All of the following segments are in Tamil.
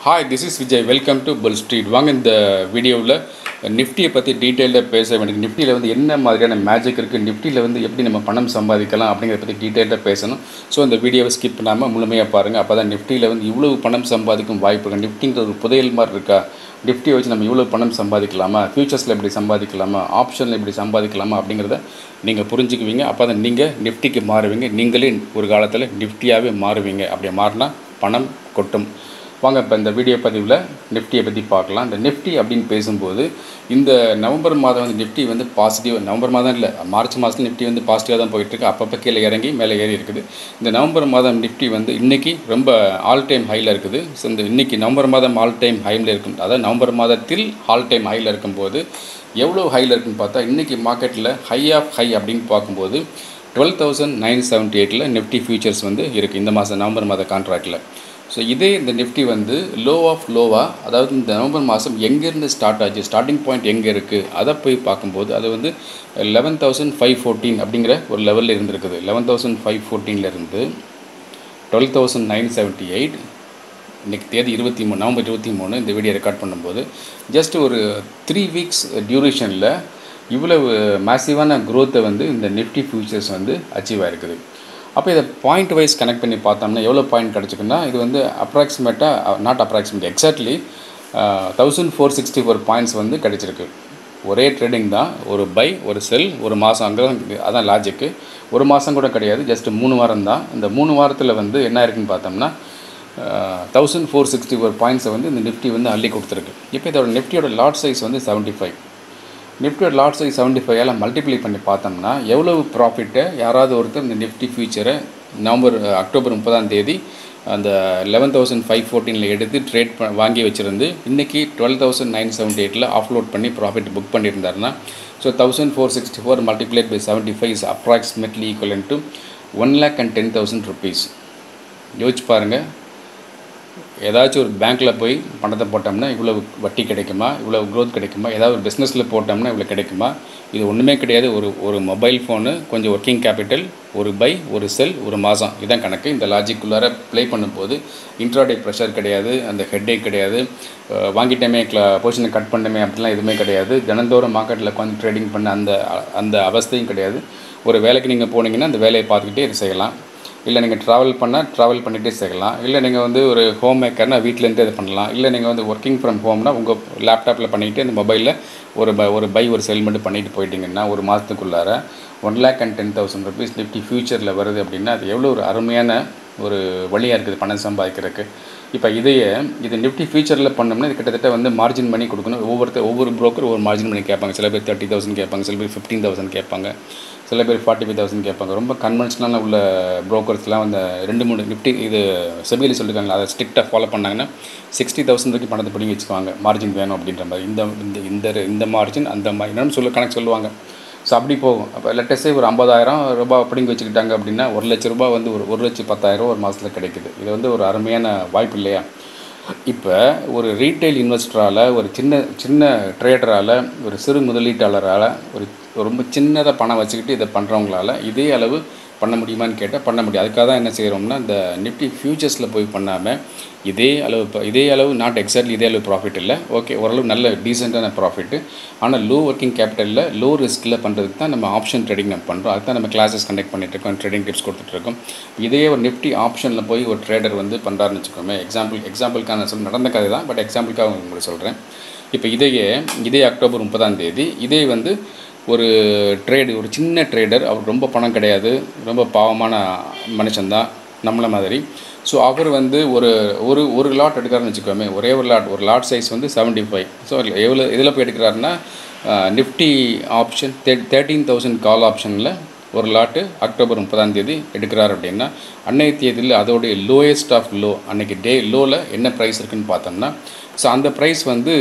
Hi, this is Vijay. Welcome to Bull Street. வாங்க இந்த வீடியோவில் நிஃப்டியை பற்றி டீட்டெயிலாக பேச வேண்டியது. நிஃப்டியில் வந்து என்ன மாதிரியான மேஜிக் இருக்குது, நிஃப்டியில் வந்து எப்படி நம்ம பணம் சம்பாதிக்கலாம் அப்படிங்கிறத பற்றி டீட்டெயிலாக பேசணும். ஸோ இந்த வீடியோவை ஸ்கிப் பண்ணாமல் முழுமையாக பாருங்கள். அப்போ தான் நிஃப்டியில் வந்து இவ்வளவு பணம் சம்பாதிக்கும் வாய்ப்புகள், நிஃப்டிங்கிற ஒரு புதையல் மாதிரி இருக்கா, நிஃப்டியை வச்சு நம்ம இவ்வளோ பணம் சம்பாதிக்கலாமா, ஃபியூச்சர்ஸில் எப்படி சம்பாதிக்கலாமா, ஆப்ஷனில் எப்படி சம்பாதிக்கலாமா அப்படிங்கிறத நீங்கள் புரிஞ்சுக்குவீங்க. அப்போ தான் நீங்கள் நிஃப்டிக்கு மாறுவீங்க, நீங்களே ஒரு காலத்தில் நிஃப்டியாகவே மாறுவீங்க. அப்படி மாறினா பணம் கொட்டும். வாங்க இப்போ இந்த வீடியோ பதிவில் நிஃப்டியை பற்றி பார்க்கலாம். இந்த நிஃப்டி அப்படின்னு பேசும்போது இந்த நவம்பர் மாதம் வந்து நிஃப்டி வந்து பாசிட்டிவ், நவம்பர் மாதம் இல்லை மார்ச் மாதத்தில் நிஃப்டி வந்து பாசிட்டிவாக தான் போயிட்டுருக்கு. அப்பப்போ கீழே இறங்கி மேலே ஏறி இருக்குது. இந்த நவம்பர் மாதம் நிஃப்டி வந்து இன்றைக்கி ரொம்ப ஆல் டைம் ஹையில் இருக்குது. ஸோ இந்த இன்றைக்கி நவம்பர் மாதம் ஆல் டைம் ஹையில் இருக்கும், அதாவது நவம்பர் மாதத்தில் ஆல் டைம் ஹையில் இருக்கும்போது எவ்வளோ ஹையில் இருக்குன்னு பார்த்தா இன்றைக்கி மார்க்கெட்டில் ஹை ஆஃப் ஹை அப்படின்னு பார்க்கும்போது 12,978 நிஃப்டி ஃபியூச்சர்ஸ் வந்து இருக்குது இந்த மாதம் நவம்பர் மாத கான்ட்ராக்டில். ஸோ இதே இந்த நிஃப்டி வந்து லோ ஆஃப் லோவாக, அதாவது இந்த நவம்பர் மாதம் எங்கேருந்து ஸ்டார்ட் ஆச்சு, ஸ்டார்டிங் பாயிண்ட் எங்கே இருக்குது அதை போய் பார்க்கும்போது அது வந்து 11,514 அப்படிங்கிற ஒரு லெவலில் இருந்துருக்குது. 11,514 12,978 இன்றைக்கி தேதி 23 நவம்பர் 23 இந்த வீடியோ ரெக்கார்ட் பண்ணும்போது ஜஸ்ட் ஒரு 3 வீக்ஸ் டியூரேஷனில் இவ்வளவு மேசிவான க்ரோத்தை வந்து இந்த நிஃப்டி ஃபியூச்சர்ஸ் வந்து அச்சீவ் ஆகிருக்குது. அப்போ இதை பாயிண்ட் வைஸ் கனெக்ட் பண்ணி பார்த்தோம்னா எவ்வளோ பாயிண்ட் கிடச்சிக்குன்னா இது வந்து அப்ராக்சிமேட்டாக நாட் அப்ராக்சிமேட் எக்ஸாக்ட்லி 1464 பாயிண்ட்ஸ் வந்து கிடச்சிருக்கு. ஒரே ட்ரேடிங் தான், ஒரு பை ஒரு செல், ஒரு மாதம். அங்கே தான் அதான் லாஜிக்கு. ஒரு மாதம் கூட கிடையாது, ஜஸ்ட்டு 3 வாரம் தான். இந்த 3 வாரத்தில் வந்து என்ன இருக்குன்னு பார்த்தோம்னா 1464 பாயிண்ட்ஸை வந்து இந்த நிஃப்டி வந்து அள்ளி கொடுத்துருக்கு. இப்போ இதோட நிஃப்டியோட லாட் சைஸ் வந்து 75. நிஃப்டியோட லாட் சைஸ் 75 மல்டிப்ளை பண்ணி பார்த்தோம்னா எவ்வளவு ப்ராஃபிட்டை யாராவது ஒருத்தர் இந்த நிஃப்டி ஃபியூச்சரை அக்டோபர் 30 அந்த 11,514 எடுத்து ட்ரேட் வாங்கி வச்சுருந்து இன்றைக்கி 12,978 ஆஃப்லோட் பண்ணி ப்ராஃபிட் புக் பண்ணியிருந்தாருன்னா so 1464 multiplied by 75 is approximately equivalent to 1,10,000 rupees. யோசிச்சு பாருங்கள், ஏதாச்சும் ஒரு பேங்க்கில் போய் பணத்தை போட்டோம்னா இவ்வளோ வட்டி கிடைக்குமா, இவ்வளோ க்ரோத் கிடைக்குமா, ஏதாவது ஒரு பிஸ்னஸில் போட்டோம்னா இவ்வளோ கிடைக்குமா? இது ஒன்றுமே கிடையாது. ஒரு மொபைல் ஃபோனு, கொஞ்சம் ஒர்க்கிங் கேபிட்டல், ஒரு பை ஒரு செல், ஒரு மாதம், இதான் கணக்கு. இந்த லாஜிக்குள்ளார ப்ளே பண்ணும்போது இன்ட்ராடே ப்ரெஷர் கிடையாது, அந்த ஹெட்டேக் கிடையாது, வாங்கிட்டோமே பொசிஷனை கட் பண்ணமே அப்படிலாம் எதுவுமே கிடையாது. தினந்தோறும் மார்க்கெட்டில் கொஞ்சம் ட்ரேடிங் பண்ண அந்த அவஸ்தையும் கிடையாது. ஒரு வேலைக்கு நீங்கள் போனீங்கன்னா அந்த வேலையை பார்த்துக்கிட்டே இது செய்யலாம். இல்லை நீங்கள் ட்ராவல் பண்ணிகிட்டே செய்யலாம். இல்லை நீங்கள் வந்து ஒரு ஹோம் மேக்கர்னா வீட்டிலேருந்து இது பண்ணலாம். இல்லை நீங்கள் வந்து ஒர்க்கிங் ஃப்ரம் ஹோம்னா உங்கள் லேப்டாப்பில் பண்ணிவிட்டு அந்த மொபைலில் ஒரு பை ஒரு செல் மட்டும் பண்ணிட்டு போயிட்டீங்கன்னா ஒரு மாதத்துக்குள்ளார 1,10,000 rupees நிஃப்டி ஃபியூச்சரில் வருது அப்படின்னா அது எவ்வளோ ஒரு அருமையான ஒரு வழியாக இருக்குது பணம் சம்பாதிக்கிறதுக்கு. இப்போ இது நிஃப்டி ஃபியூச்சரில் பண்ணோம்னா இது கிட்டத்தட்ட வந்து மார்ஜின் பண்ணி கொடுக்கணும். ஒவ்வொரு ப்ரோக்கர் ஒவ்வொரு மார்ஜின் பண்ணி கேட்பாங்க. சில பேர் 30,000 கேட்பாங்க, சில பேர் 15,000 கேட்பாங்க, சில பேர் 45,000 கேட்பாங்க. ரொம்ப கன்வென்ஷனலாக உள்ள ப்ரோக்கர்ஸ்லாம் அந்த 2-3 நிஃப்டி இது செபியில் சொல்லியிருக்காங்களா, அதை ஸ்ட்ரிக்டாக ஃபாலோ பண்ணாங்கன்னா 60,000 வரைக்கும் பணத்தை பிடிங்கி வச்சுக்குவாங்க மார்ஜின் வேணும் அப்படின்ற மாதிரி. இந்த மார்ஜின் அந்த மாதிரி என்னென்னு கணக்கு சொல்லுவாங்க. ஸோ அப்படி போகும். அப்போ லெட்டஸே ஒரு 50,000 ரூபாய் அப்படிங்க வச்சுக்கிட்டாங்க அப்படின்னா 1,00,000 ரூபாய் வந்து ஒரு 1,10,000 ஒரு மாதத்தில் கிடைக்குது. இது வந்து ஒரு அருமையான வாய்ப்பு இல்லையா? இப்போ ஒரு ரீட்டைல் இன்வெஸ்டரால், ஒரு சின்ன ட்ரேடரால், ஒரு சிறு முதலீட்டாளரால், ஒரு ரொம்ப சின்னதாக பணம் வச்சுக்கிட்டு இதை பண்ணுறவங்களால இதே அளவு பண்ண முடியுமான்னு கேட்டால் பண்ண முடியும். அதுக்காக தான் என்ன செய்கிறோம்னா இந்த நிஃப்டி ஃபியூச்சர்ஸில் போய் பண்ணாமல் இதே அளவு நாட் எக்ஸாக்ட்லி இதே அளவு ப்ராஃபிட் இல்லை, ஓகே ஓரளவு நல்ல டீசெண்டான ப்ராஃபிட்டு, ஆனால் லோ ஒர்க்கிங் கேபிட்டலில் லோ ரிஸ்கில் பண்ணுறதுக்கு தான் நம்ம ஆப்ஷன் ட்ரேடிங் நம்ம பண்ணுறோம். அதுக்கு தான் நம்ம கிளாஸஸ் கண்டக்ட் பண்ணிகிட்ருக்கோம், ட்ரேடிங் டிப்ஸ் கொடுத்துட்ருக்கோம். இதே ஒரு நிஃப்டி ஆப்ஷனில் போய் ஒரு ட்ரேடர் வந்து பண்ணுறாருன்னு வச்சுக்கோமே, எக்ஸாம்பிளுக்கான நடந்த கதை தான், பட் எக்ஸாம்பிளுக்காக உங்களுக்கு சொல்கிறேன். இப்போ இதே அக்டோபர் 30 இதே வந்து ஒரு சின்ன ட்ரேடர், அவர் ரொம்ப பணம் கிடையாது, ரொம்ப பாவமான மனுஷன்தான் நம்மளை மாதிரி. ஸோ அவர் வந்து ஒரு லாட் எடுக்கிறாருன்னு வச்சுக்கோமே, ஒரு லாட் சைஸ் வந்து 75. ஸோ இதில் போய் எடுக்கிறாருன்னா நிஃப்டி ஆப்ஷன் 13,000 கால் ஆப்ஷனில் ஒரு லாட்டு அக்டோபர் 30 எடுக்கிறார் அப்படின்னா அன்றைய தேதியில் அதோடைய லோயஸ்ட் ஆஃப் லோ, அன்றைக்கி டே லோவில் என்ன ப்ரைஸ் இருக்குதுன்னு பார்த்தோம்னா ஸோ அந்த ப்ரைஸ் வந்து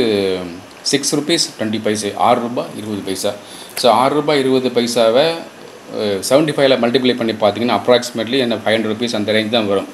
6 rupees 20 paise, 6 ரூபாய் 20 பைசா. ஸோ 6 ரூபாய் 20 பைசாவை 75 மல்டிப்ளை பண்ணி பார்த்தீங்கன்னா அப்ராக்சிமேட்லி என்ன 500 rupees அந்த ரேஞ்ச் தான் வரும்.